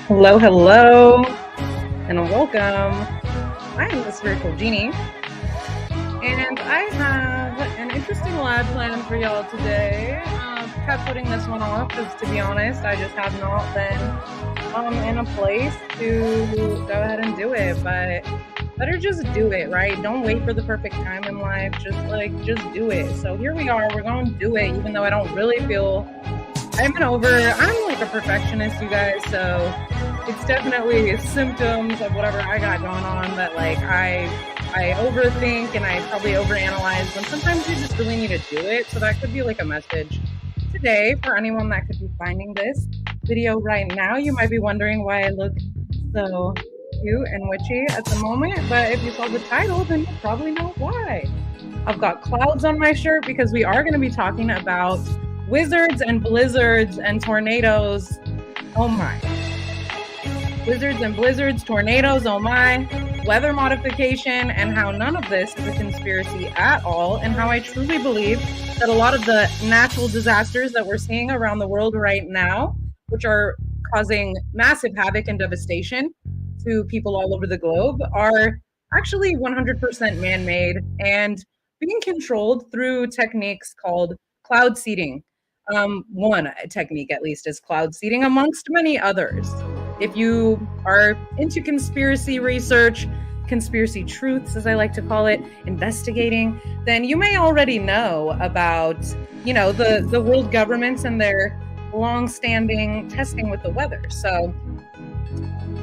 Hello, hello, and welcome. I am the Spiritual Genie, and I have an interesting live plan for y'all today. Kept putting this one off because, to be honest, I just have not been in a place to go ahead and do it, but better just do it, right? Don't wait for the perfect time in life. Just do it. So here we are. We're going to do it, even though I don't really feel I'm like a perfectionist, you guys, so it's definitely symptoms of whatever I got going on that like I overthink and I probably overanalyze when sometimes you just really need to do it. So that could be like a message today for anyone that could be finding this video right now. You might be wondering why I look so cute and witchy at the moment, but if you saw the title, then you probably know why. I've got clouds on my shirt because we are going to be talking about wizards and blizzards and tornadoes. Oh my. Wizards and blizzards, tornadoes, oh my. Weather modification, and how none of this is a conspiracy at all, and how I truly believe that a lot of the natural disasters that we're seeing around the world right now, which are causing massive havoc and devastation to people all over the globe, are actually 100% man-made and being controlled through techniques called cloud seeding. One technique, at least, is cloud seeding, amongst many others. If you are into conspiracy research, conspiracy truths, as I like to call it, investigating, then you may already know about, the world governments and their long-standing testing with the weather. So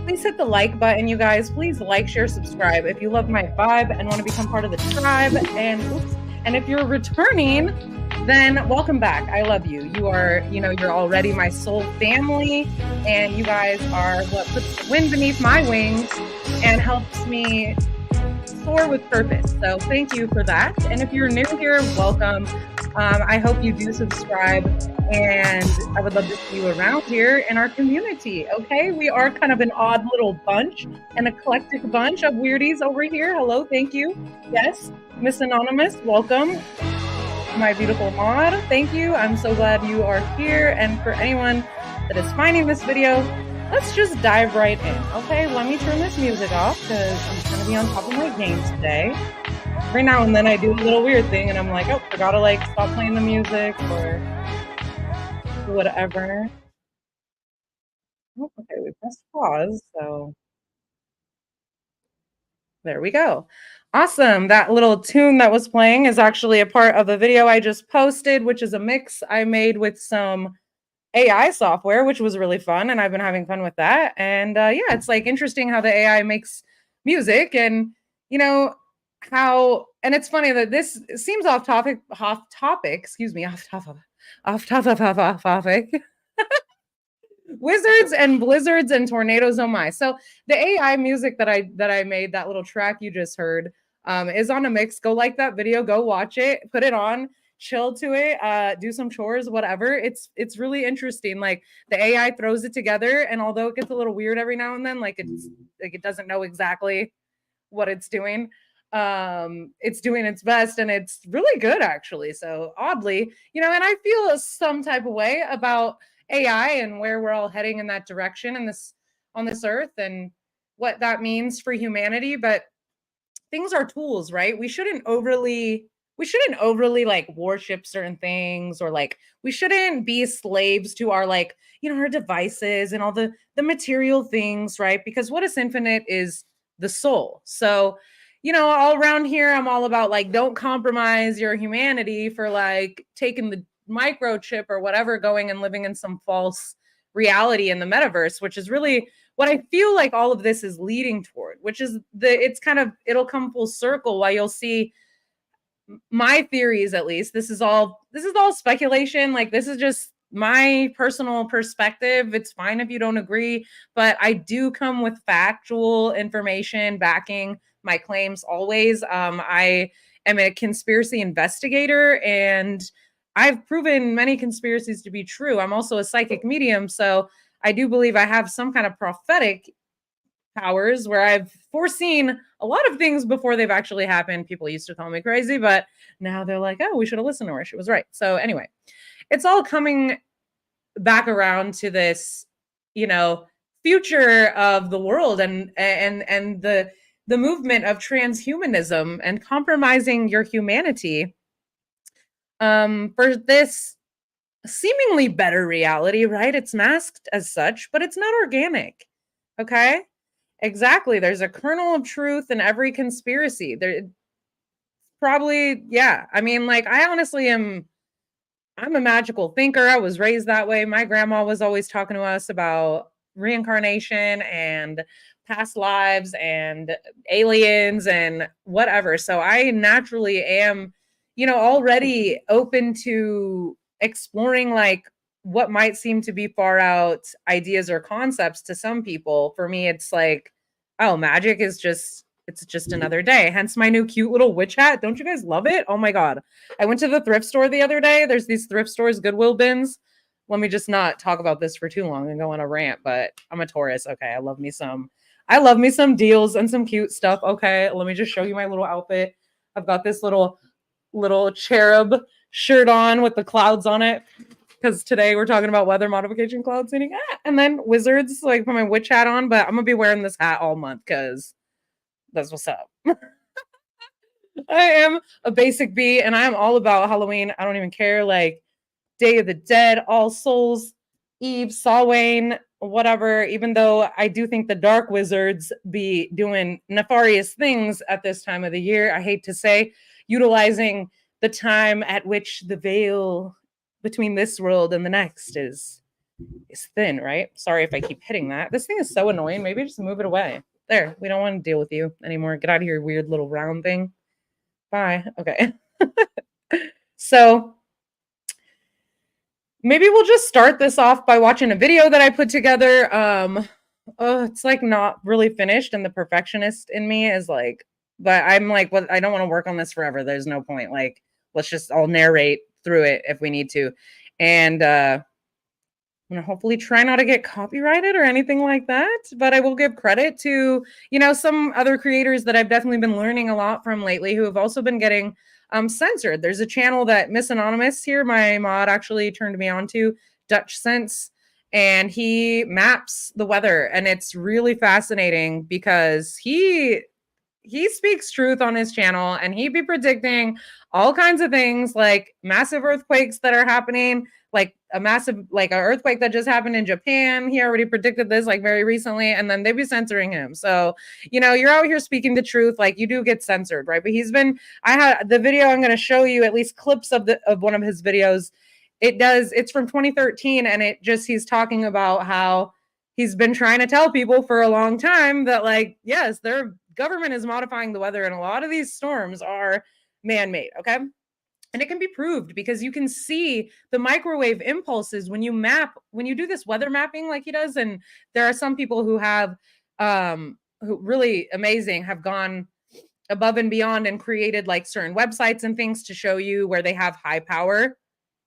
please hit the like button, you guys. Please like, share, subscribe if you love my vibe and want to become part of the tribe. And if you're returning, then welcome back. I love you. You are, you're already my soul family, and you guys are what puts the wind beneath my wings and helps me soar with purpose. So thank you for that. And if you're new here, welcome. I hope you do subscribe, and I would love to see you around here in our community. Okay, we are kind of an odd little bunch, an eclectic bunch of weirdies over here. Hello, thank you. Yes, Miss Anonymous, welcome. My beautiful mod, thank you. I'm so glad you are here. And for anyone that is finding this video, let's just dive right in. Okay, let me turn this music off because I'm trying to be on top of my game today. Every now and then I do a little weird thing and I'm like, oh, forgot to stop playing the music or whatever. Oh, okay, we pressed pause, so there we go. Awesome. That little tune that was playing is actually a part of a video I just posted, which is a mix I made with some AI software, which was really fun. And I've been having fun with that. And yeah, it's interesting how the AI makes music and, and it's funny that this seems off topic, Wizards and blizzards and tornadoes, oh my. So the AI music that I made, that little track you just heard, is on a mix. Go like that video, go watch it, put it on, chill to it, do some chores, whatever. It's really interesting. Like the AI throws it together, and although it gets a little weird every now and then, it doesn't know exactly what it's doing. It's doing its best, and it's really good actually. So oddly, and I feel some type of way about AI and where we're all heading in that direction on this earth and what that means for humanity. But things are tools, right? We shouldn't overly we shouldn't overly like worship certain things, or like we shouldn't be slaves to our like, our devices and all the material things, right? Because what is infinite is the soul. So, all around here I'm all about like, don't compromise your humanity for like taking the microchip or whatever, going and living in some false reality in the metaverse, which is really what I feel like all of this is leading toward, which is it's kind of, it'll come full circle while you'll see my theories. At least this is all speculation. Like, this is just my personal perspective. It's fine if you don't agree, but I do come with factual information backing my claims always. I am a conspiracy investigator, and I've proven many conspiracies to be true. I'm also a psychic medium, so I do believe I have some kind of prophetic powers where I've foreseen a lot of things before they've actually happened. People used to call me crazy, but now they're like, oh, we should have listened to her. She was right. So, anyway, it's all coming back around to this, future of the world, and the movement of transhumanism and compromising your humanity for this seemingly better reality, right? It's masked as such, but it's not organic. Okay? Exactly. There's a kernel of truth in every conspiracy. There probably, yeah. I mean, like, I honestly I'm a magical thinker. I was raised that way. My grandma was always talking to us about reincarnation and past lives and aliens and whatever. So I naturally am, already open to exploring like what might seem to be far out ideas or concepts to some people. For me, it's like, oh, magic is just, it's just another day. Hence my new cute little witch hat. Don't you guys love it? Oh my God. I went to the thrift store the other day. There's these thrift stores, Goodwill bins. Let me just not talk about this for too long and go on a rant, but I'm a Taurus. Okay. I love me some deals and some cute stuff. Okay. Let me just show you my little outfit. I've got this little cherub shirt on with the clouds on it, because today we're talking about weather modification, cloud seeding, and then wizards, like put my witch hat on, but I'm gonna be wearing this hat all month because that's what's up. I am a basic bee, and I am all about Halloween. I don't even care, like Day of the Dead, All Souls, Eve, Samhain, whatever. Even though I do think the dark wizards be doing nefarious things at this time of the year, I hate to say, utilizing the time at which the veil between this world and the next is thin, right? Sorry if I keep hitting that. This thing is so annoying. Maybe just move it away. There, we don't want to deal with you anymore. Get out of your weird little round thing. Bye. Okay. So maybe we'll just start this off by watching a video that I put together. It's like not really finished, and the perfectionist in me is like, but I'm like, well, I don't want to work on this forever. There's no point. Like, let's just, I'll narrate through it if we need to. And I'm gonna hopefully try not to get copyrighted or anything like that, but I will give credit to, some other creators that I've definitely been learning a lot from lately, who have also been getting censored. There's a channel that Miss Anonymous here, my mod, actually turned me on to, Dutch Sense, and he maps the weather, and it's really fascinating because he speaks truth on his channel, and he be predicting all kinds of things, like massive earthquakes that are happening, like a massive, like an earthquake that just happened in Japan. He already predicted this like very recently, and then they be censoring him. So, you're out here speaking the truth, like you do get censored, right? But I had the video, I'm going to show you at least clips of one of his videos. It's from 2013, and he's talking about how he's been trying to tell people for a long time that, like, yes, their government is modifying the weather, and a lot of these storms are man-made, okay? And it can be proved because you can see the microwave impulses when you do this weather mapping like he does. And there are some people who have, who really amazing, have gone above and beyond and created like certain websites and things to show you where they have high power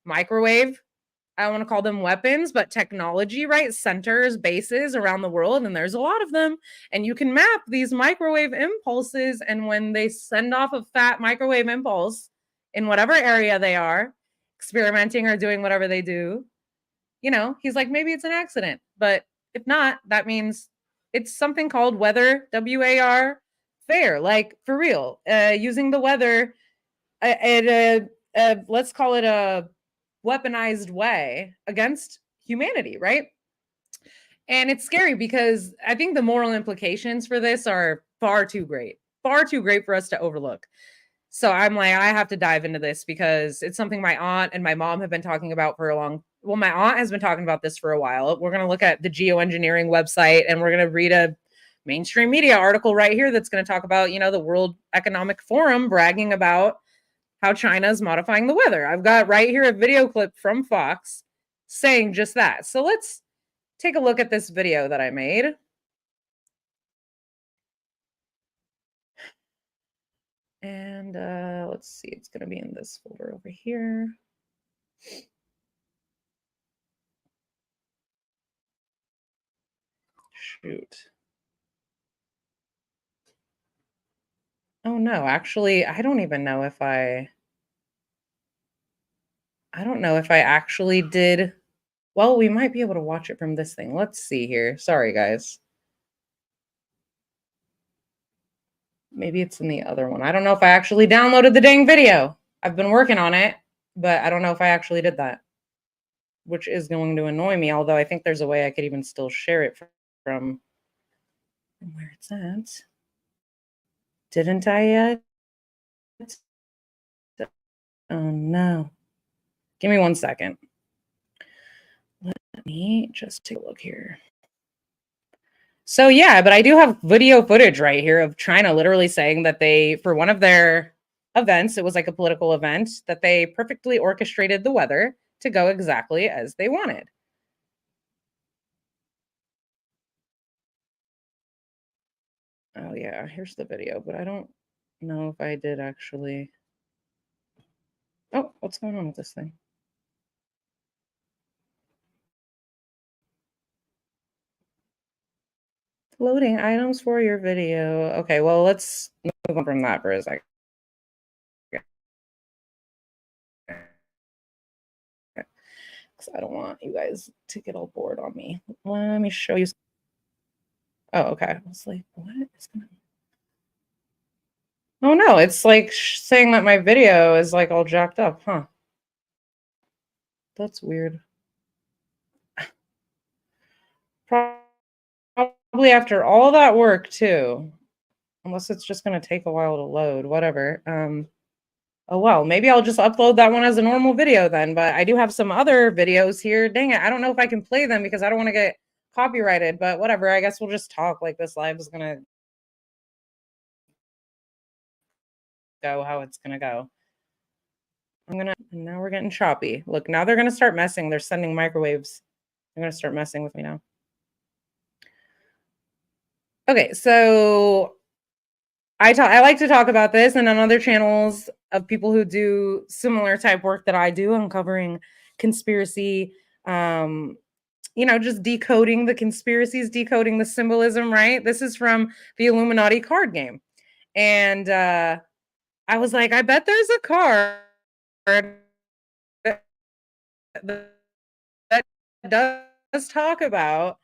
microwave, I don't want to call them weapons, but technology, right? Centers, bases around the world, and there's a lot of them. And you can map these microwave impulses, and when they send off a fat microwave impulse in whatever area they are, experimenting or doing whatever they do, he's like, maybe it's an accident. But if not, that means it's something called weather, WAR, fair, like for real, using the weather let's call it a weaponized way against humanity, right? And it's scary because I think the moral implications for this are far too great for us to overlook. So I'm like, I have to dive into this because it's something my aunt and my mom have been talking about for a long. Well, my aunt has been talking about this for a while. We're going to look at the geoengineering website and we're going to read a mainstream media article right here that's going to talk about, the World Economic Forum bragging about how China is modifying the weather. I've got right here a video clip from Fox saying just that. So let's take a look at this video that I made. And let's see, it's going to be in this folder over here. Shoot. Oh no, actually, I don't even know if I don't know if I actually did. Well, we might be able to watch it from this thing. Let's see here. Sorry, guys. Maybe it's in the other one. I don't know if I actually downloaded the dang video. I've been working on it, but I don't know if I actually did that, which is going to annoy me, although I think there's a way I could even still share it from where it's at. Didn't I yet? Oh, no. Give me 1 second. Let me just take a look here. So yeah, but I do have video footage right here of China literally saying that they, for one of their events, it was like a political event, that they perfectly orchestrated the weather to go exactly as they wanted. Oh yeah, here's the video, but I don't know if I did actually. Oh, what's going on with this thing? Loading items for your video. Okay, well, let's move on from that for a second. Because I don't want you guys to get all bored on me. Let me show you. Oh, okay. I was like, what is going on? Oh no, it's like saying that my video is like all jacked up, huh? That's weird. Probably after all that work too. Unless it's just going to take a while to load, whatever. Oh well, maybe I'll just upload that one as a normal video then, but I do have some other videos here. Dang it, I don't know if I can play them because I don't want to get copyrighted, but whatever. I guess we'll just talk like this live is going to go how it's going to go. Now we're getting choppy. Look, now they're going to start messing. They're sending microwaves. They're going to start messing with me now. Okay, so I like to talk about this and on other channels of people who do similar type work that I do, uncovering conspiracy, just decoding the conspiracies, decoding the symbolism, right? This is from the Illuminati card game. And I was like, I bet there's a card that does talk about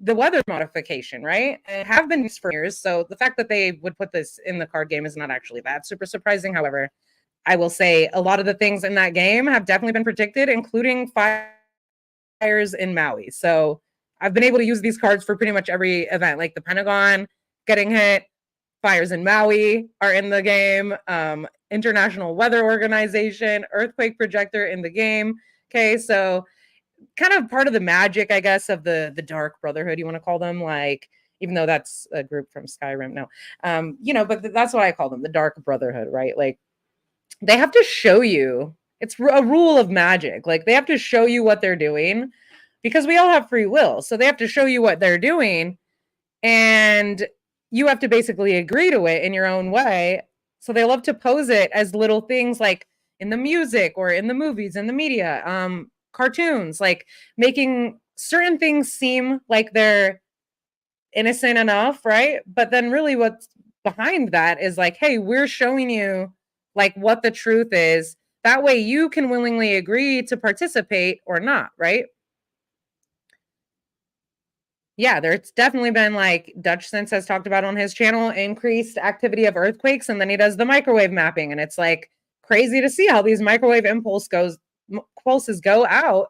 the weather modification, right? And have been used for years. So the fact that they would put this in the card game is not actually that super surprising. However, I will say a lot of the things in that game have definitely been predicted, including fires in Maui. So I've been able to use these cards for pretty much every event, like the Pentagon getting hit, fires in Maui are in the game, International Weather Organization, earthquake projector in the game. Okay, so kind of part of the magic, I guess, of the Dark Brotherhood, you want to call them, like, even though that's a group from Skyrim. No, but that's what I call them, the Dark Brotherhood, right? Like, they have to show you. It's a rule of magic. Like, they have to show you what they're doing because we all have free will. So they have to show you what they're doing, and you have to basically agree to it in your own way. So they love to pose it as little things like in the music or in the movies, in the media, cartoons, like making certain things seem like they're innocent enough, right? But then really what's behind that is like, hey, we're showing you like what the truth is. That way you can willingly agree to participate or not, right? Yeah, there's definitely been, like, Dutch Sense has talked about on his channel, increased activity of earthquakes, and then he does the microwave mapping, and it's like crazy to see how these microwave pulses go out,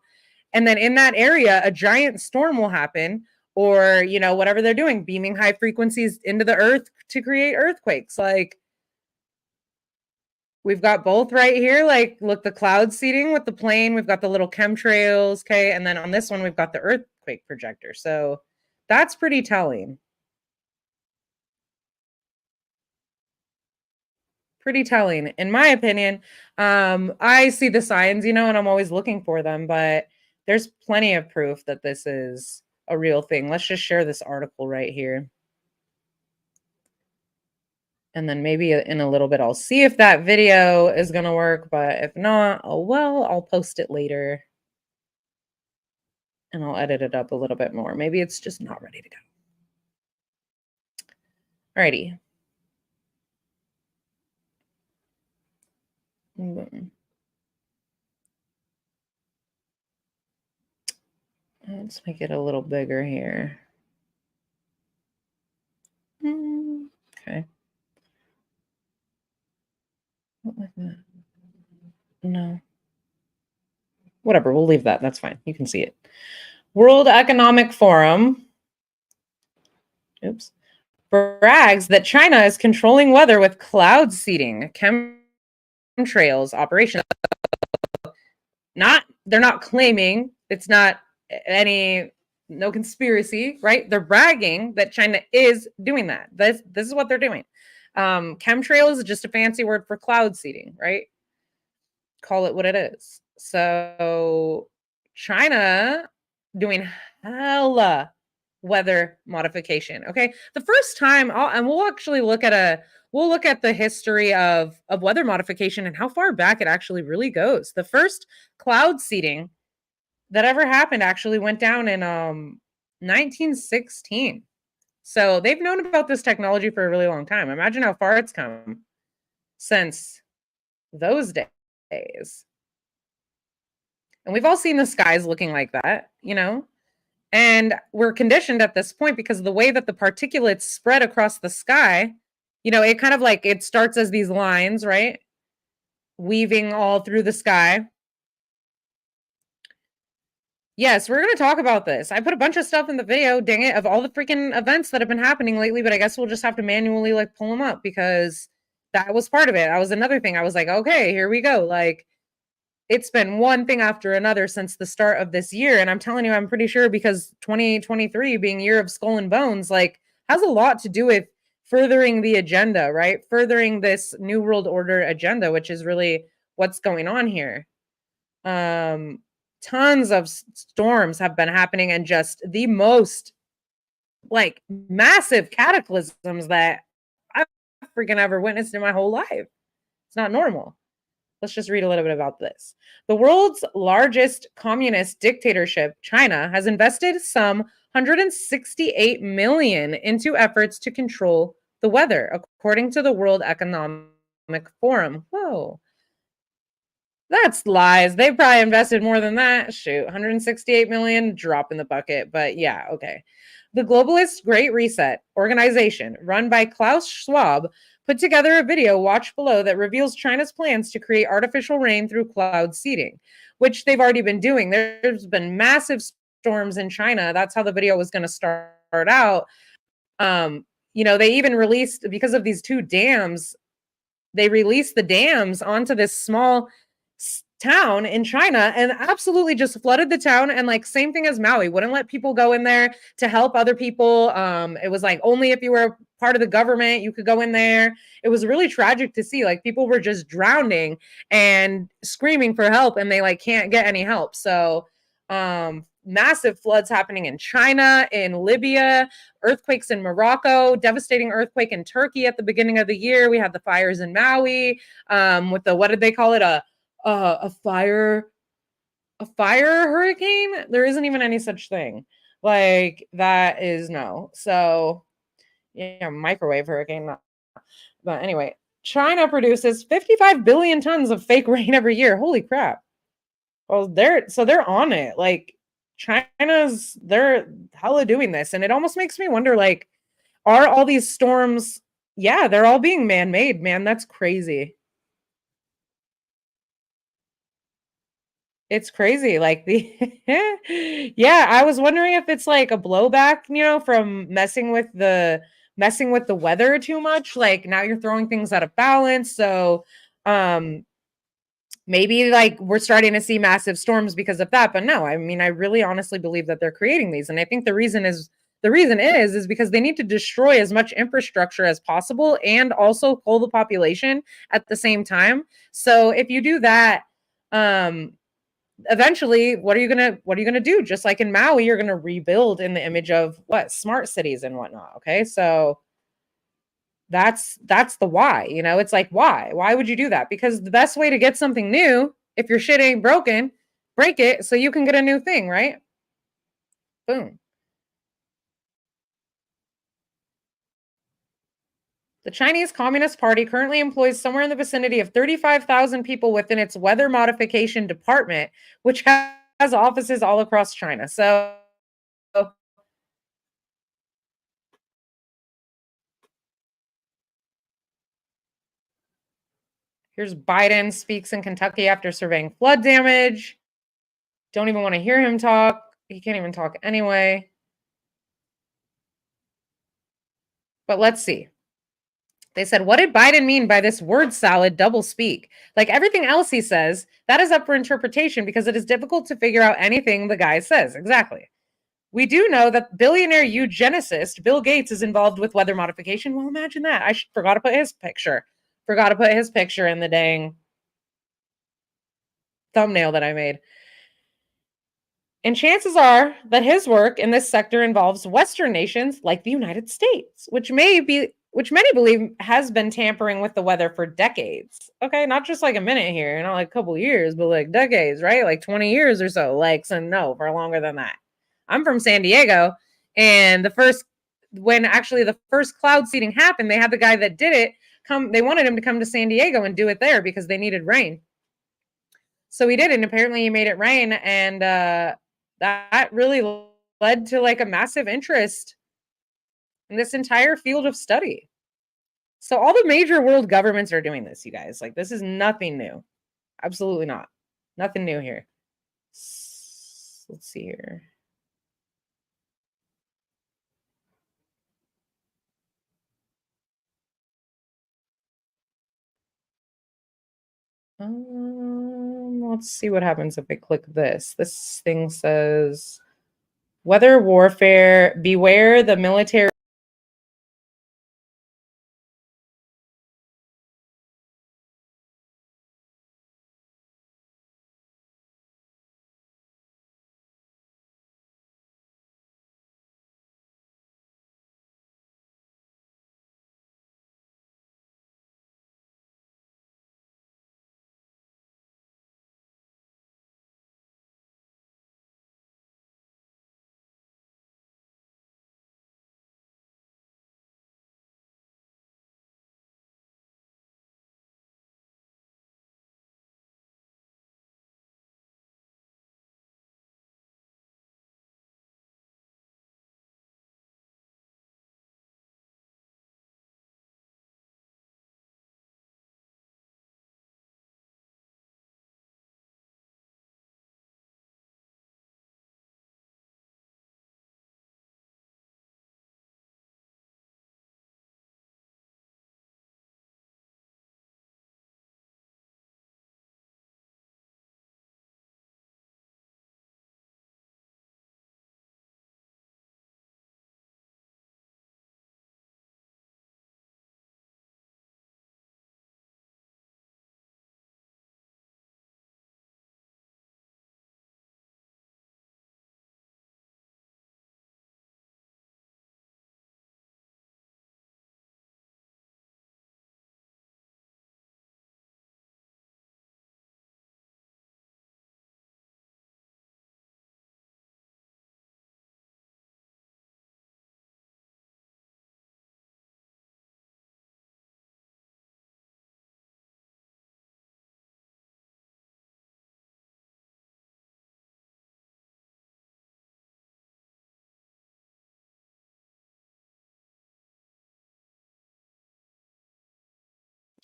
and then in that area a giant storm will happen, or whatever they're doing, beaming high frequencies into the earth to create earthquakes. Like, we've got both right here. Like, look, the cloud seeding with the plane, we've got the little chemtrails, okay, and then on this one we've got the earthquake projector. So that's pretty telling. Pretty telling, in my opinion. I see the signs, and I'm always looking for them, but there's plenty of proof that this is a real thing. Let's just share this article right here. And then maybe in a little bit, I'll see if that video is going to work. But if not, oh well, I'll post it later. And I'll edit it up a little bit more. Maybe it's just not ready to go. Alrighty. Let's make it a little bigger here. Okay. What like that? No. Whatever, we'll leave that. That's fine. You can see it. World Economic Forum. Oops. Brags that China is controlling weather with cloud seeding, chemtrails, operation. They're not claiming, it's not no conspiracy, right? They're bragging that China is doing that. This is what they're doing. Chemtrails is just a fancy word for cloud seeding, right? Call it what it is. So China doing hella weather modification. Okay, the first time, and we'll actually look at the history of weather modification and how far back it actually really goes. The first cloud seeding that ever happened actually went down in 1916. So they've known about this technology for a really long time. Imagine how far it's come since those days. And we've all seen the skies looking like that, and we're conditioned at this point because of the way that the particulates spread across the sky. It kind of like, it starts as these lines, right? Weaving all through the sky. Yes, we're going to talk about this. I put a bunch of stuff in the video, dang it, of all the freaking events that have been happening lately, but I guess we'll just have to manually like pull them up because that was part of it. That was another thing. I was like, okay, here we go. Like, it's been one thing after another since the start of this year. And I'm telling you, I'm pretty sure because 2023 being year of skull and bones, like, has a lot to do with furthering the agenda, right? Furthering this new world order agenda, which is really what's going on here. Tons of storms have been happening, and just the most like massive cataclysms that I've freaking ever witnessed in my whole life. It's not normal. Let's just read a little bit about this. The world's largest communist dictatorship, China, has invested some 168 million into efforts to control the weather, according to the World Economic Forum. Whoa. That's lies. They probably invested more than that. Shoot, 168 million, drop in the bucket. But yeah, okay. The globalist Great Reset organization, run by Klaus Schwab, put together a video, watch below, that reveals China's plans to create artificial rain through cloud seeding, which they've already been doing. There's been massive storms in China. That's how the video was going to start out. They even released, because of these two dams, they released the dams onto this small town in China and absolutely just flooded the town. And like, same thing as Maui, wouldn't let people go in there to help other people. It was like only if you were part of the government you could go in there. It was really tragic to see, like, people were just drowning and screaming for help, and they like can't get any help. So massive floods happening in China, in Libya, earthquakes in Morocco, devastating earthquake in Turkey at the beginning of the year. We had the fires in Maui, with the, what did they call it, a fire hurricane. There isn't even any such thing. Like, that is no. So yeah, microwave hurricane. No. But anyway, China produces 55 billion tons of fake rain every year. Holy crap. Well, they're on it. Like, they're hella doing this. And it almost makes me wonder, like, are all these storms, yeah, they're all being man-made, man. That's crazy. It's crazy, like, the Yeah, I was wondering if it's, like, a blowback, from messing with the weather too much, like, now you're throwing things out of balance, so, um, maybe, like, we're starting to see massive storms because of that, but no, I mean, I really honestly believe that they're creating these, and I think the reason is because they need to destroy as much infrastructure as possible and also cull the population at the same time. So, if you do that, um eventually what are you gonna do? Just like in Maui, you're gonna rebuild in the image of what? Smart cities and whatnot. Okay. So that's the why. It's like why would you do that? Because the best way to get something new, if your shit ain't broken, break it so you can get a new thing, right? Boom. The Chinese Communist Party currently employs somewhere in the vicinity of 35,000 people within its weather modification department, which has offices all across China. So here's Biden speaks in Kentucky after surveying flood damage. Don't even want to hear him talk. He can't even talk anyway. But let's see. They said, what did Biden mean by this word salad double speak? Like everything else he says, that is up for interpretation because it is difficult to figure out anything the guy says. Exactly. We do know that billionaire eugenicist Bill Gates is involved with weather modification. Well, imagine that. I forgot to put his picture. Forgot to put his picture in the dang thumbnail that I made. And chances are that his work in this sector involves Western nations like the United States, which many believe has been tampering with the weather for decades. Okay, not just like a minute here, not like a couple years, but like decades, right? Like 20 years or so. Like, so no, for longer than that. I'm from San Diego, and when actually the first cloud seeding happened, they had the guy that did it come. They wanted him to come to San Diego and do it there because they needed rain. So he did, and apparently he made it rain, and that really led to like a massive interest in this entire field of study. So all the major world governments are doing this, you guys. Like this is nothing new. Absolutely not. Nothing new here. Let's see here. Let's see what happens if I click this. This thing says weather warfare, beware the military.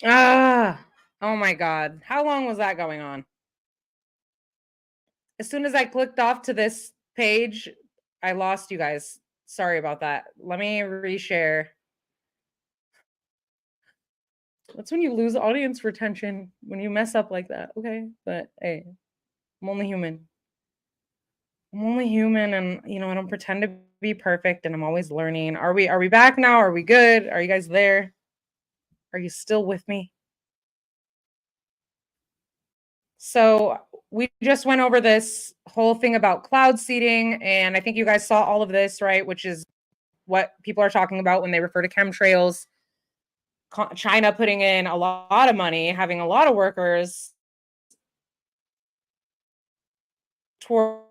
Ah, oh my God. How long was that going on? As soon as I clicked off to this page, I lost you guys. Sorry about that. Let me reshare. That's when you lose audience retention, when you mess up like that, okay? But hey, I'm only human. I'm only human, and I don't pretend to be perfect, and I'm always learning. Are we back now? Are we good? Are you guys there? Are you still with me? So we just went over this whole thing about cloud seeding, and I think you guys saw all of this, right? Which is what people are talking about when they refer to chemtrails. China putting in a lot of money, having a lot of workers toward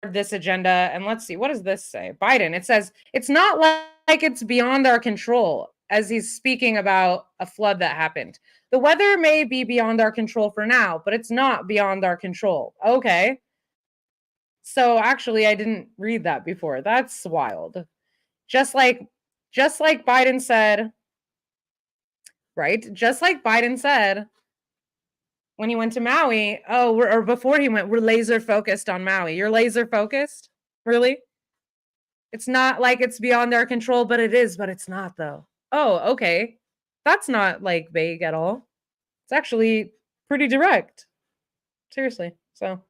this agenda. And let's see, what does this say? Biden, it says it's not like it's beyond our control, as he's speaking about a flood that happened. The weather may be beyond our control for now, but it's not beyond our control. Okay. So actually I didn't read that before. That's wild. Just like Biden said, right? Just like Biden said when he went to Maui, or before he went, we're laser focused on Maui. You're laser focused? Really? It's not like it's beyond our control, but it is, but it's not though. Oh, okay. That's not like vague at all. It's actually pretty direct. Seriously. So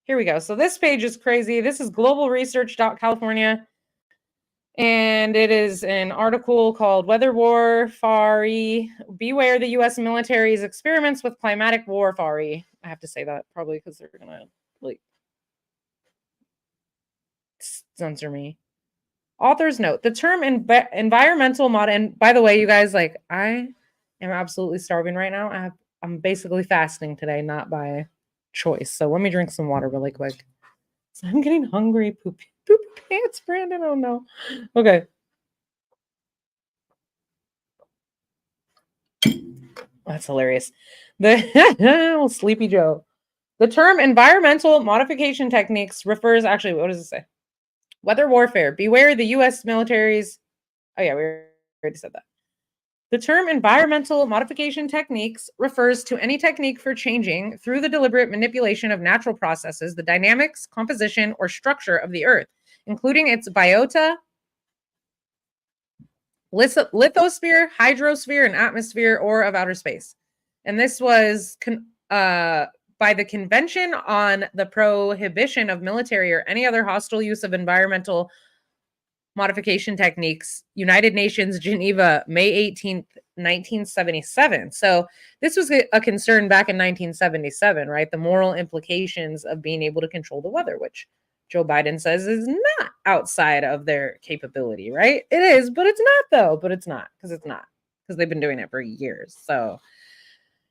here we go. So this page is crazy. This is globalresearch.california. And it is an article called Weather Warfare. Beware the US military's experiments with climatic warfare. I have to say that probably because they're going to like censor me. Author's note: the term environmental mod. And by the way, you guys, like, I am absolutely starving right now. I'm basically fasting today, not by choice. So let me drink some water really quick. So I'm getting hungry. Poop pants, Brandon. Oh no. Okay. That's hilarious. The Sleepy Joe. The term environmental modification techniques refers, actually, what does it say? Weather warfare. Beware the US military's. Oh, yeah, we already said that. The term environmental modification techniques refers to any technique for changing, through the deliberate manipulation of natural processes, the dynamics, composition, or structure of the Earth, including its biota, lithosphere, hydrosphere, and atmosphere, or of outer space. And this was by the Convention on the Prohibition of Military or any other hostile use of environmental modification techniques, United Nations, Geneva, May 18th, 1977. So this was a concern back in 1977, right? The moral implications of being able to control the weather, which Joe Biden says is not outside of their capability, right? It is, but it's not though, because it's not, because they've been doing it for years. So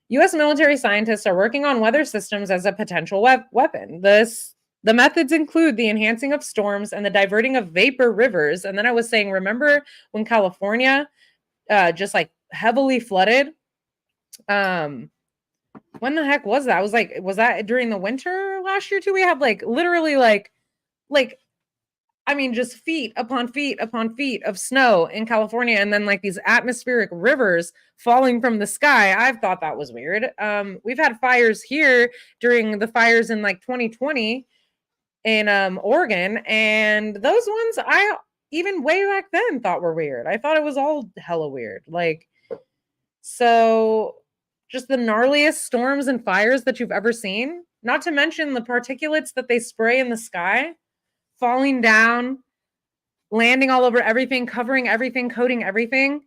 US military scientists are working on weather systems as a potential weapon. The methods include the enhancing of storms and the diverting of vapor rivers. And then I was saying, remember when California just like heavily flooded? When the heck was that? Was that during the winter last year too? We have like literally like I mean, just feet upon feet upon feet of snow in California, and then like these atmospheric rivers falling from the sky. I've thought that was weird. We've had fires here during the fires in like 2020 in Oregon, and those ones I even way back then thought were weird. I thought it was all hella weird. Like, so just the gnarliest storms and fires that you've ever seen, not to mention the particulates that they spray in the sky, falling down, landing all over everything, covering everything, coating everything.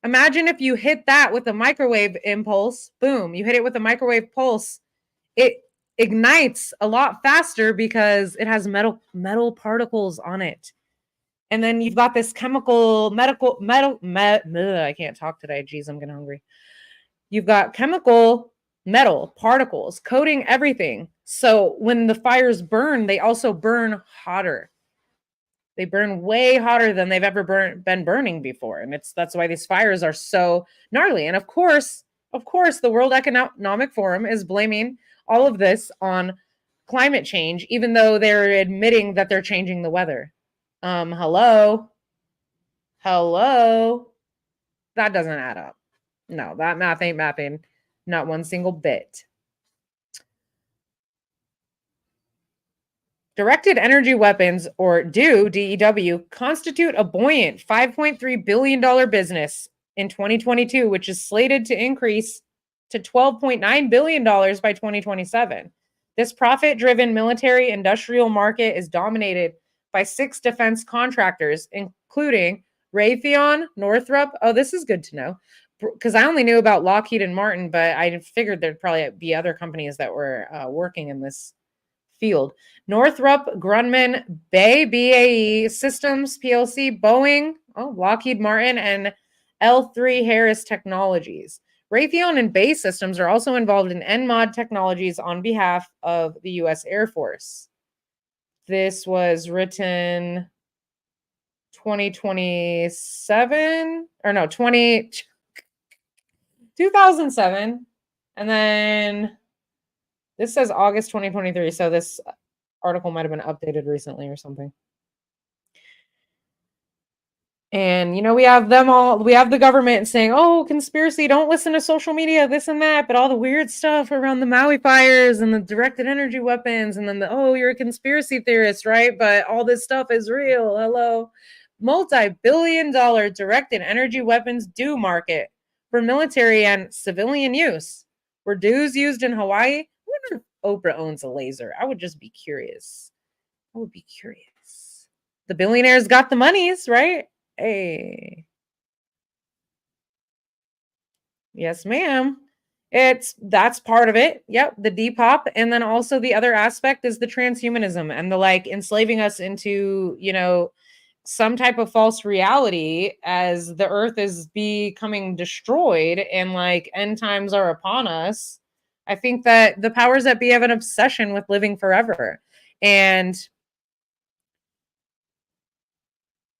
Imagine if you hit that with a microwave impulse. Boom, you hit it with a microwave pulse. It ignites a lot faster because it has metal particles on it. And then you've got this I can't talk today. Jeez, I'm getting hungry. You've got chemical metal particles coating everything. So when the fires burn, they also burn hotter. They burn way hotter than they've ever been burning before. And that's why these fires are so gnarly. And of course, the World Economic Forum is blaming all of this on climate change, even though they're admitting that they're changing the weather. Hello? That doesn't add up. No, that math ain't mapping. Not one single bit. Directed energy weapons, or DEW, constitute a buoyant $5.3 billion business in 2022, which is slated to increase to $12.9 billion by 2027. This profit-driven military industrial market is dominated by 6 defense contractors, including Raytheon, Northrop. Oh, this is good to know, because I only knew about Lockheed and Martin, but I figured there'd probably be other companies that were working in this field. Northrop Grumman, BAE Systems PLC, Boeing, Lockheed Martin, and L3 Harris Technologies. Raytheon and BAE Systems are also involved in NMOD technologies on behalf of the U.S. Air Force. This was written 2027, or no, 2007. And then this says August 2023. So this article might have been updated recently or something. And, we have the government saying, oh, conspiracy, don't listen to social media, this and that, but all the weird stuff around the Maui fires and the directed energy weapons, and then you're a conspiracy theorist, right? But all this stuff is real. Hello. Multi-billion-dollar directed energy weapons DEW market for military and civilian use. Were DEWs used in Hawaii? I wonder if Oprah owns a laser. I would just be curious. The billionaires got the monies, right? Hey. Yes, ma'am. That's part of it. Yep, the Depop. And then also the other aspect is the transhumanism and the enslaving us into, some type of false reality as the earth is becoming destroyed and end times are upon us. I think that the powers that be have an obsession with living forever. And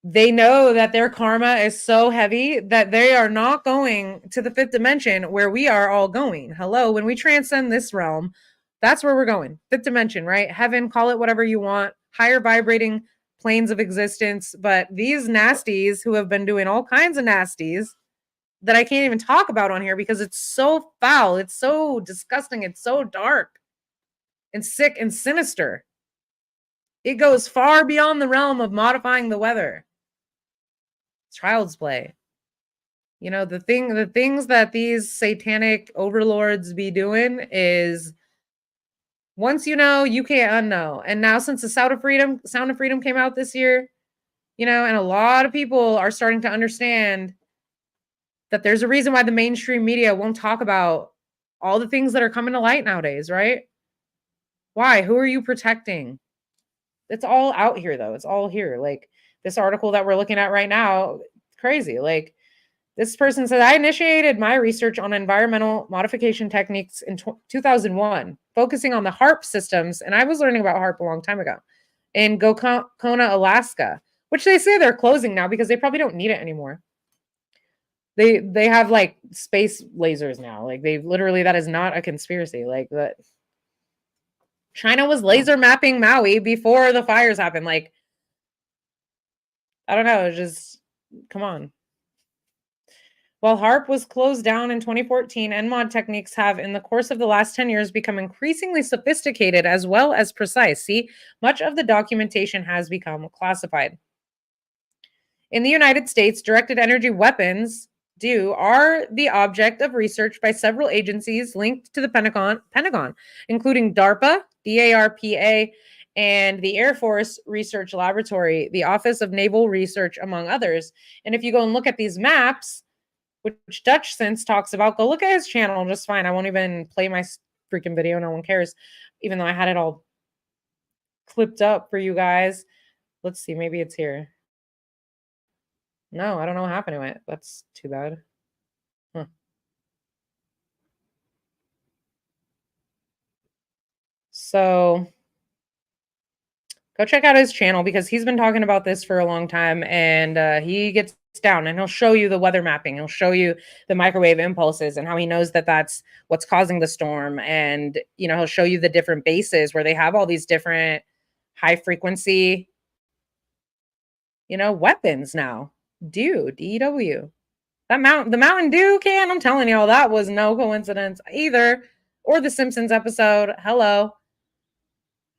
they know that their karma is so heavy that they are not going to the 5th dimension where we are all going. Hello, when we transcend this realm, that's where we're going. 5th dimension, right? Heaven, call it whatever you want. Higher vibrating planes of existence. But these nasties who have been doing all kinds of nasties that I can't even talk about on here because it's so foul, it's so disgusting, it's so dark and sick and sinister. It goes far beyond the realm of modifying the weather. Child's play. The things that these satanic overlords be doing is, once you know, you can't unknow. And now since the Sound of Freedom came out this year, and a lot of people are starting to understand that there's a reason why the mainstream media won't talk about all the things that are coming to light nowadays, right? Why? Who are you protecting? It's all out here, though. It's all here. This article that we're looking at right now, crazy. This person said, I initiated my research on environmental modification techniques in 2001, focusing on the HARP systems. And I was learning about HARP a long time ago in Gokona, Alaska, which they say they're closing now because they probably don't need it anymore. They have space lasers now. They literally, that is not a conspiracy. That China was laser mapping Maui before the fires happened. I don't know. Just come on. While HARP was closed down in 2014, NMOD techniques have, in the course of the last 10 years, become increasingly sophisticated as well as precise. See, much of the documentation has become classified. In the United States, directed energy weapons are the object of research by several agencies linked to the Pentagon, including DARPA, DARPA, and the Air Force Research Laboratory, the Office of Naval Research, among others. And if you go and look at these maps, which Dutch Sense talks about, go look at his channel just fine. I won't even play my freaking video. No one cares, even though I had it all clipped up for you guys. Let's see. Maybe it's here. No, I don't know what happened to it. That's too bad. Huh. So go check out his channel because he's been talking about this for a long time, and he gets down and he'll show you the weather mapping. He'll show you the microwave impulses and how he knows that that's what's causing the storm. And, he'll show you the different bases where they have all these different high frequency, weapons now. DEW. The Mountain Dew can, I'm telling y'all, that was no coincidence either. Or the Simpsons episode. Hello.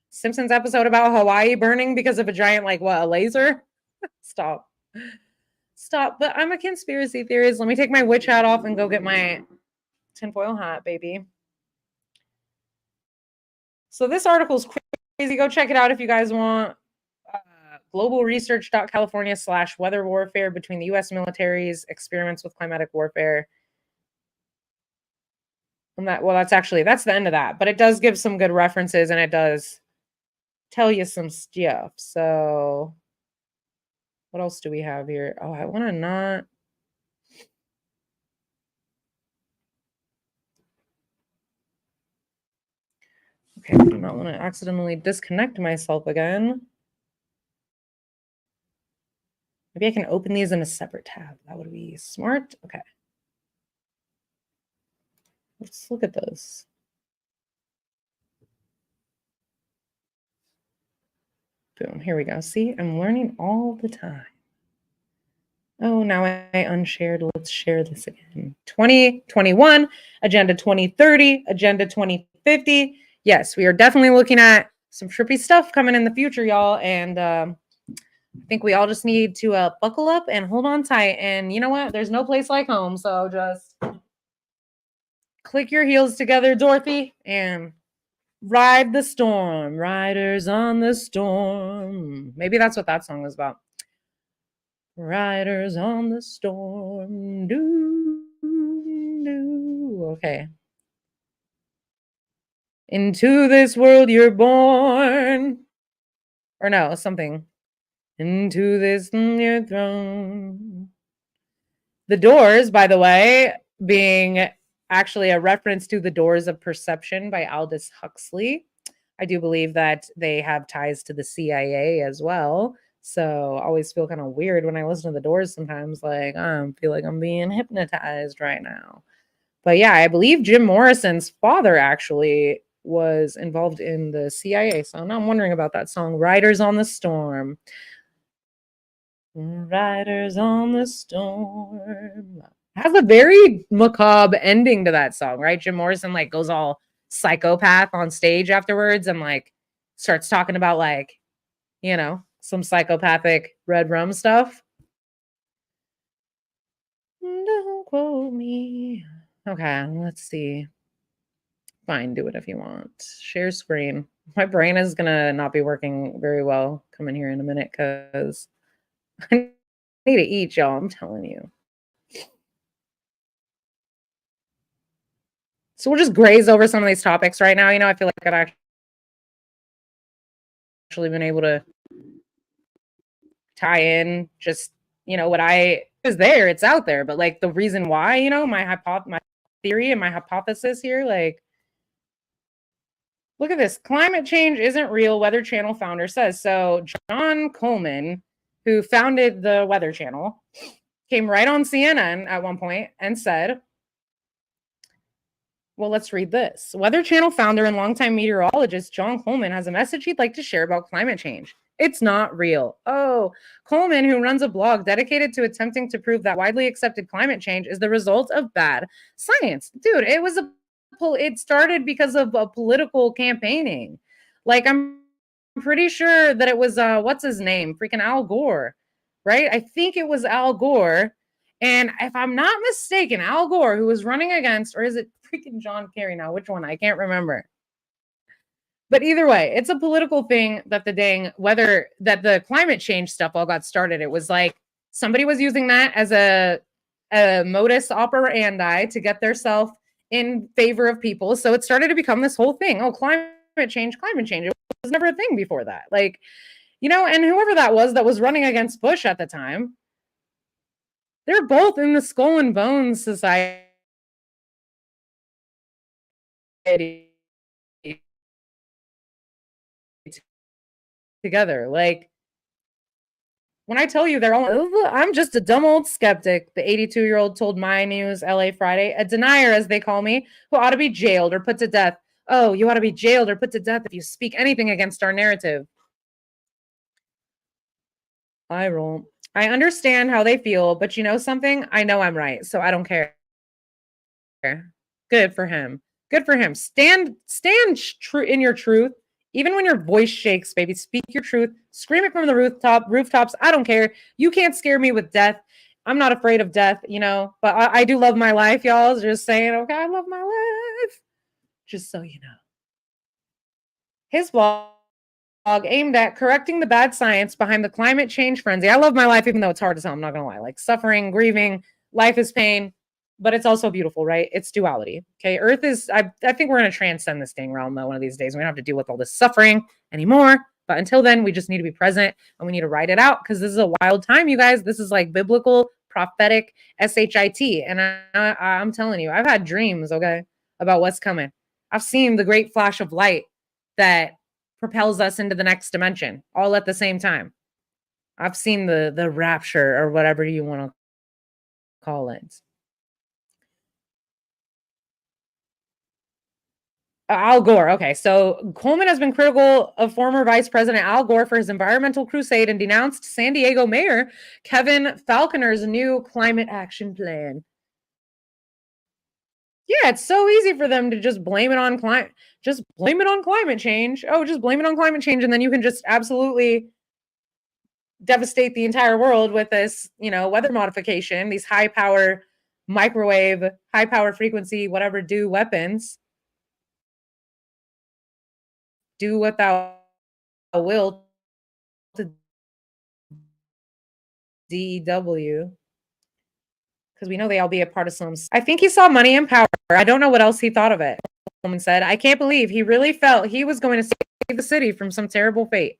Simpsons episode about Hawaii burning because of a giant, like, what, a laser? Stop. Stop. But I'm a conspiracy theorist. Let me take my witch hat off and go get my tinfoil hat, baby. So this article is crazy. Go check it out if you guys want. Globalresearch.california/weather warfare between the U.S. military's experiments with climatic warfare. And that, well, that's the end of that. But it does give some good references and it does tell you some stuff. So what else do we have here? Oh, I want to not. Okay, I do not want to accidentally disconnect myself again. Maybe I can open these in a separate tab. That would be smart. Okay. Let's look at this. Boom. Here we go. See, I'm learning all the time. Oh, now I unshared. Let's share this again. 2021, Agenda 2030, Agenda 2050. Yes, we are definitely looking at some trippy stuff coming in the future, y'all. And I think we all just need to buckle up and hold on tight. And you know what? There's no place like home. So just click your heels together, Dorothy, and ride the storm. Riders on the storm. Maybe that's what that song was about. Riders on the storm. Do, do. Okay. Into this world you're born. Or no, something. Into this your throne. The Doors, by the way, being actually a reference to The Doors of Perception by Aldous Huxley. I do believe that they have ties to the CIA as well. So I always feel kind of weird when I listen to The Doors sometimes, like I feel like I'm being hypnotized right now. But yeah, I believe Jim Morrison's father actually was involved in the CIA. So now I'm wondering about that song, Riders on the Storm. Riders on the Storm. Has a very macabre ending to that song, right? Jim Morrison like goes all psychopath on stage afterwards and like starts talking about like, you know, some psychopathic red rum stuff. Don't quote me. Okay, let's see. Fine, do it if you want. Share screen. My brain is gonna not be working very well coming here in a minute because I need to eat, y'all. I'm telling you. So we'll just graze over some of these topics right now. You know, I feel like I've actually been able to tie in just, you know, what I is there, it's out there, but like the reason why, you know, my theory and my hypothesis here, like, look at this. Climate change isn't real, Weather Channel founder says. So John Coleman, who founded the Weather Channel, came right on CNN at one point and said, well, let's read this. Weather Channel founder and longtime meteorologist John Coleman has a message he'd like to share about climate change. It's not real. Oh, Coleman, who runs a blog dedicated to attempting to prove that widely accepted climate change is the result of bad science. Dude, it started because of a political campaigning. Like, I'm pretty sure that it was, what's his name? Freaking Al Gore, right? I think it was Al Gore. And if I'm not mistaken, Al Gore, who was running against, or is it freaking John Kerry now? Which one? I can't remember. But either way, it's a political thing that the climate change stuff all got started. It was like somebody was using that as a modus operandi to get theirself in favor of people. So it started to become this whole thing. Oh, climate change, climate change. It was never a thing before that. Like, you know, and whoever that was running against Bush at the time, they're both in the Skull and Bones Society together. Like, when I tell you they're all, I'm just a dumb old skeptic, the 82-year-old told My News LA Friday, a denier, as they call me, who ought to be jailed or put to death. Oh, you ought to be jailed or put to death if you speak anything against our narrative. I roll. I understand how they feel, but you know something? I know I'm right, so I don't care. Good for him. Good for him. Stand true in your truth, Even when your voice shakes, baby, speak your truth. Scream it from the rooftops. I don't care. You can't scare me with death. I'm not afraid of death, but I do love my life, y'all. Just saying, okay, I love my life. Just so you know. His blog aimed at correcting the bad science behind the climate change frenzy. I love my life, even though it's hard to tell. I'm not going to lie. Like suffering, grieving, life is pain, but it's also beautiful, right? It's duality. Okay. Earth is, I think we're going to transcend this dang realm though one of these days. We don't have to deal with all this suffering anymore. But until then, we just need to be present and we need to write it out because this is a wild time, you guys. This is like biblical, prophetic, SHIT. And I'm telling you, I've had dreams, okay, about what's coming. I've seen the great flash of light that propels us into the next dimension all at the same time. I've seen the rapture or whatever you want to call it. Al Gore. Okay, so Coleman has been critical of former Vice President Al Gore for his environmental crusade and denounced San Diego Mayor Kevin Falconer's new climate action plan. Yeah, it's so easy for them to just blame it on climate change. Oh, just blame it on climate change and then you can just absolutely devastate the entire world with this, weather modification, these high power microwave, high power frequency, whatever do weapons. Do what thou wilt to DEW. Because we know they all be a part of some. I think he saw money and power. I don't know what else he thought of it. Woman said, I can't believe he really felt he was going to save the city from some terrible fate.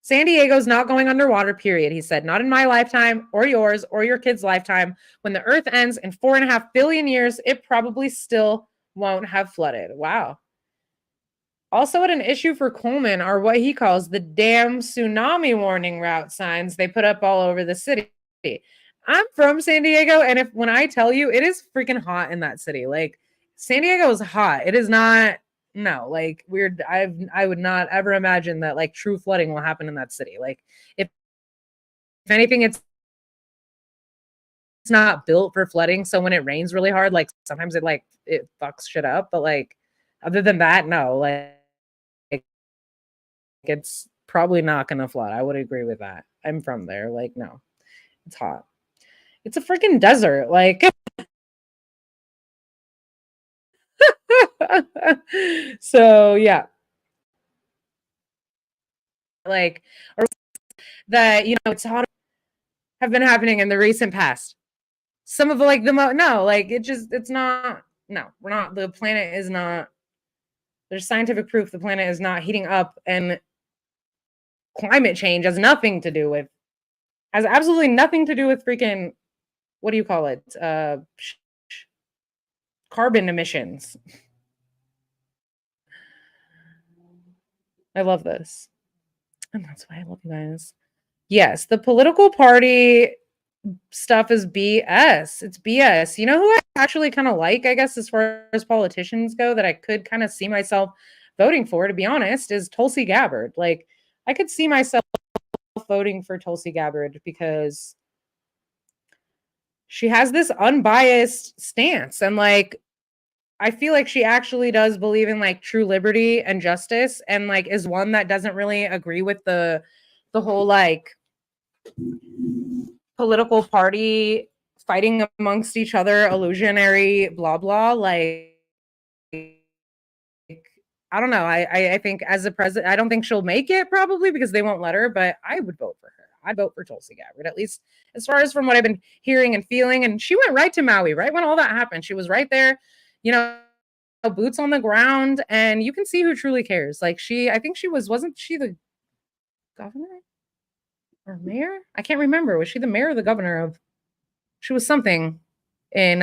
San Diego's not going underwater, period. He said, not in my lifetime or yours or your kid's lifetime. When the earth ends in 4.5 billion years, it probably still won't have flooded. Wow. Also, at an issue for Coleman are what he calls the damn tsunami warning route signs they put up all over the city. I'm from San Diego, and when I tell you, it is freaking hot in that city. Like, San Diego is hot. It is not, no, like, weird. I would not ever imagine that, like, true flooding will happen in that city. Like, if anything, it's not built for flooding, so when it rains really hard, like, sometimes it fucks shit up, but, like, other than that, no, like, it's probably not gonna flood. I would agree with that. I'm from there. Like, no, it's hot. It's a freaking desert. Like, so yeah. Like, or that, it's hot have been happening in the recent past. Some of like no, like it's not, no, we're not, the planet is not, there's scientific proof the planet is not heating up, and climate change has absolutely nothing to do with freaking, what do you call it? Carbon emissions. I love this. And that's why I love you guys. Yes, the political party stuff is BS. It's BS. You know who I actually kind of like, I guess, as far as politicians go, that I could kind of see myself voting for, to be honest, is Tulsi Gabbard. Like, I could see myself voting for Tulsi Gabbard because she has this unbiased stance, and like, I feel like she actually does believe in like true liberty and justice, and like is one that doesn't really agree with the whole like political party fighting amongst each other, illusionary blah blah. Like, I don't know. I think as a president, I don't think she'll make it, probably because they won't let her, but I would vote for her. I'd vote for Tulsi Gabbard, at least as far as from what I've been hearing and feeling. And she went right to Maui, right when all that happened. She was right there, boots on the ground, and you can see who truly cares. Like, I think wasn't she the governor or mayor? I can't remember. Was she the mayor or the governor of, she was something in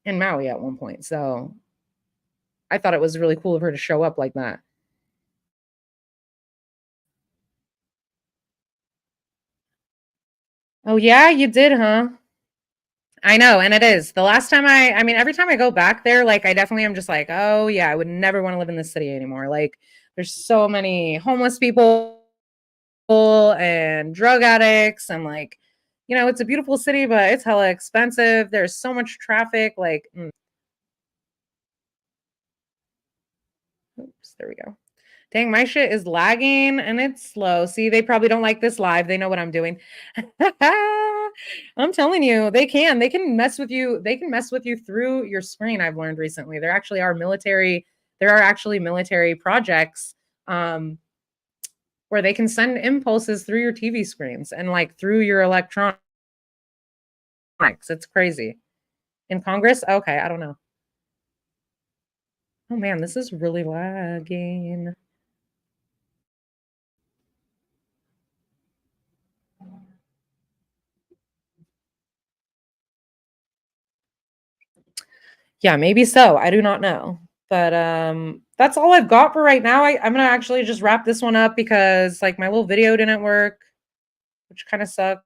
Maui at one point. So I thought it was really cool of her to show up like that. Oh yeah, you did, huh? I know, and it is. The last time I mean, every time I go back there, like, I definitely am just like, oh yeah, I would never want to live in this city anymore. Like, there's so many homeless people and drug addicts, and like, it's a beautiful city, but it's hella expensive. There's so much traffic. Like, oops, there we go. Dang, my shit is lagging and it's slow. See, they probably don't like this live. They know what I'm doing. I'm telling you, they can. They can mess with you. They can mess with you through your screen. I've learned recently. There are actually military projects where they can send impulses through your TV screens and like through your electronics. It's crazy. In Congress? Okay, I don't know. Oh man, this is really lagging. Yeah, maybe so. I do not know. But that's all I've got for right now. I'm gonna actually just wrap this one up because like my little video didn't work, which kind of sucks.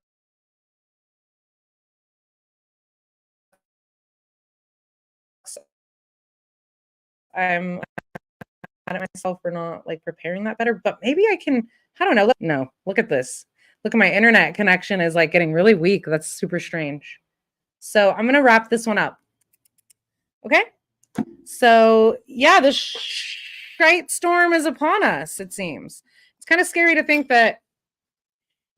I'm mad at myself for not like preparing that better, but maybe I can. I don't know. No, look at this. Look at my internet connection is like getting really weak. That's super strange. So I'm gonna wrap this one up. Okay. So yeah, the shite storm is upon us. It seems it's kind of scary to think that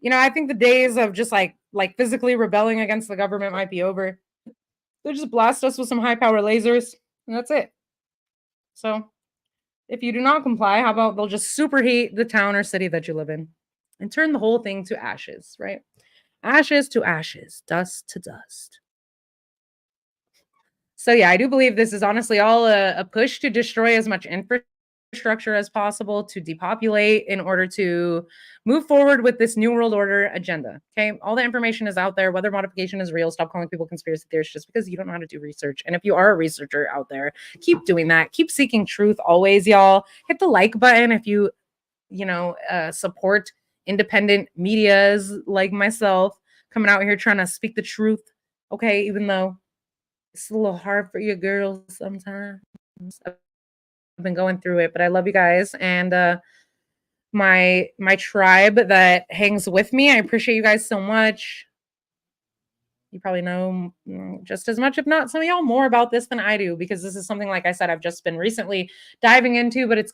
I think the days of just like physically rebelling against the government might be over. They'll just blast us with some high power lasers, and that's it. So if you do not comply, how about they'll just superheat the town or city that you live in and turn the whole thing to ashes, right? Ashes to ashes, dust to dust. So yeah, I do believe this is honestly all a push to destroy as much infrastructure as possible to depopulate in order to move forward with this new world order agenda. Okay, all the information is out there. Whether modification is real, stop calling people conspiracy theorists just because you don't know how to do research. And if you are a researcher out there, keep doing that. Keep seeking truth always, y'all. Hit the like button if you support independent medias like myself coming out here trying to speak the truth. Okay, even though it's a little hard for you girls sometimes. I've been going through it, but I love you guys and my tribe that hangs with me. I appreciate you guys so much. You probably know just as much, if not some of y'all more about this than I do, because this is something, like I said, I've just been recently diving into, but it's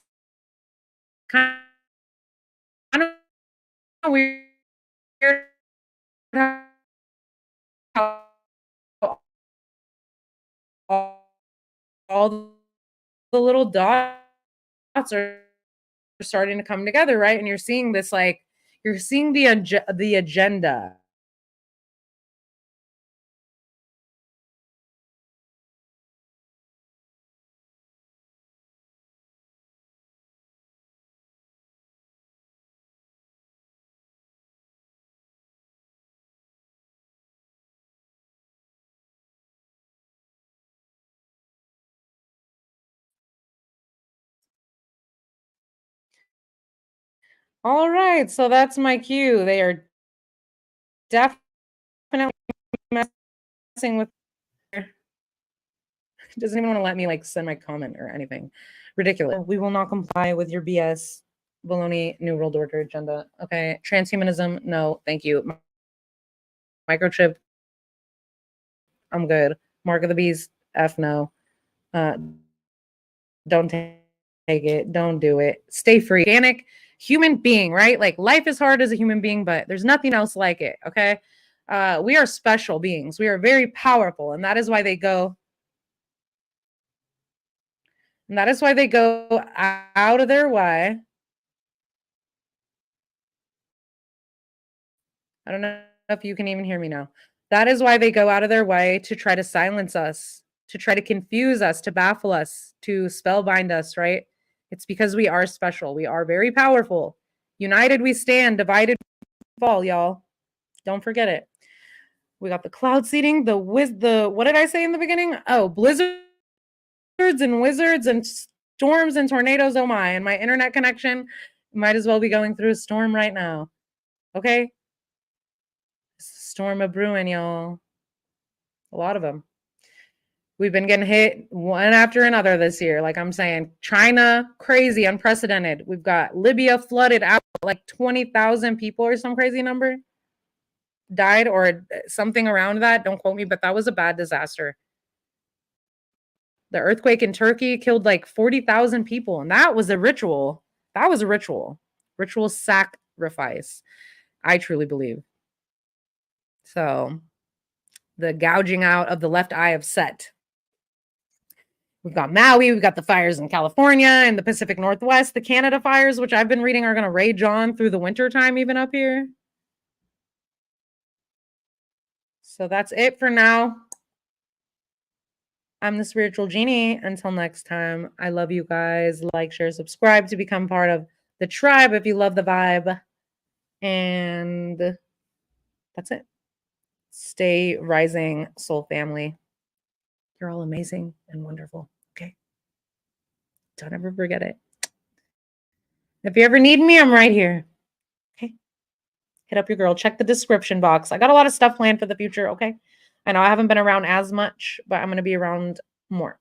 kind of weird how all the little dots are starting to come together, right? And you're seeing this, like, you're seeing the agenda. All right, so that's my cue. They are definitely messing with. Doesn't even want to let me like send my comment or anything. Ridiculous. We will not comply with your BS baloney New World Order agenda. Okay, transhumanism, no, thank you. Microchip, I'm good. Mark of the Beast, F no. Uh, don't take it. Don't do it. Stay free. Organic human being, right? Like life is hard as a human being, but there's nothing else like it. Okay. We are special beings. We are very powerful, and that is why they go. And that is why they go out of their way. I don't know if you can even hear me now. That is why they go out of their way to try to silence us, to try to confuse us, to baffle us, to spellbind us, right? It's because we are special. We are very powerful. United we stand, divided we fall, y'all. Don't forget it. We got the cloud seeding, the what did I say in the beginning? Oh, blizzards and wizards and storms and tornadoes. Oh my, and my internet connection might as well be going through a storm right now. Okay? Storm of brewing, y'all. A lot of them. We've been getting hit one after another this year. Like I'm saying, China, crazy, unprecedented. We've got Libya flooded out, like 20,000 people or some crazy number died or something around that. Don't quote me, but that was a bad disaster. The earthquake in Turkey killed like 40,000 people, and that was a ritual. That was a ritual sacrifice. I truly believe. So the gouging out of the left eye of Set. We've got Maui, we've got the fires in California and the Pacific Northwest, the Canada fires, which I've been reading are going to rage on through the winter time, even up here. So that's it for now. I'm the Spiritual Genie. Until next time, I love you guys. Like, share, subscribe to become part of the tribe if you love the vibe. And that's it. Stay rising, soul family. You're all amazing and wonderful. Okay. Don't ever forget it. If you ever need me, I'm right here. Okay. Hit up your girl. Check the description box. I got a lot of stuff planned for the future. Okay. I know I haven't been around as much, but I'm going to be around more.